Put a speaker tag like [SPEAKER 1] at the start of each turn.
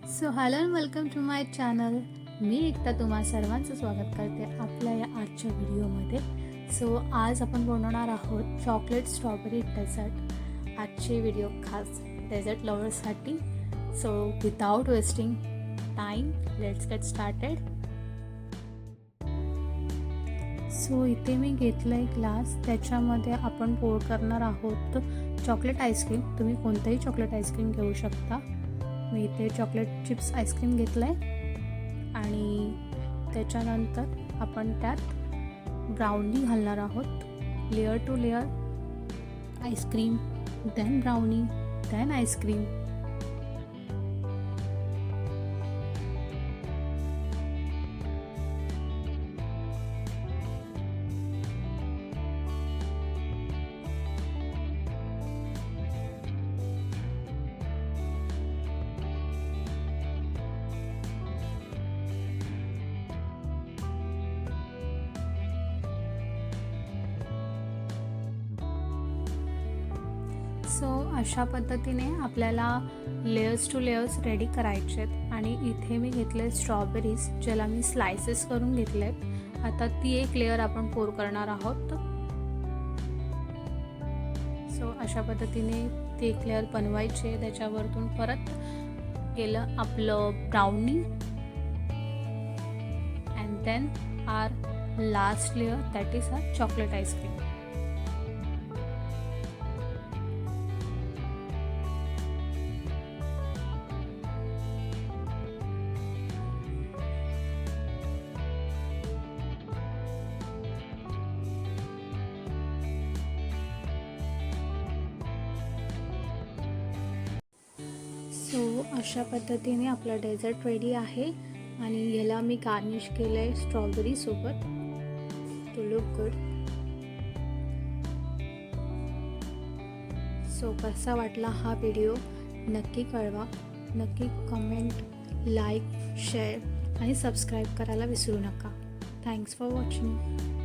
[SPEAKER 1] So hello and welcome to my channel. मी एकदा तुम्हा सर्वांचं स्वागत करते आपल्या या आजच्या व्हिडिओमध्ये. सो आज आपण बनवणार आहोत चॉकलेट स्ट्रॉबेरी डेझर्ट. आजचे व्हिडिओ खास डेझर्ट लवर्ससाठी. So without wasting time let's get started. So इथे मी घेतलं आहे ग्लास, त्याच्यामध्ये आपण पोर करणार आहोत चॉकलेट आईस्क्रीम. तुम्ही कोणतंही चॉकलेट आईस्क्रीम घेऊ शकता. मी इथे चॉकलेट चिप्स आईस्क्रीम घेतलं आहे आणि त्याच्यानंतर आपण त्यात ब्राउनी घालणार आहोत. Layer to layer ice cream, then brownie, then ice cream. So अशा पद्धतीने आपल्याला लेयर्स टू लेयर्स रेडी करायचे आहेत. आणि इथे मी घेतले स्ट्रॉबेरीज, ज्याला मी स्लायसेस करून घेतले आहेत. आता ती एक लेयर आपण पोर करणार आहोत. सो अशा पद्धतीने ती एक लेयर बनवायची. त्याच्यावरतून परत गेलं आपलं brownie and then our last layer, that is our chocolate ice cream. So अशा पद्धतीने आपला डेझर्ट रेडी आहे आणि ह्याला मी गार्निश केलं आहे स्ट्रॉबेरीसोबत. To look good. सो कसा वाटला हा व्हिडिओ नक्की कळवा. नक्की कमेंट, लाईक, शेअर आणि सबस्क्राईब करायला विसरू नका. Thanks for watching.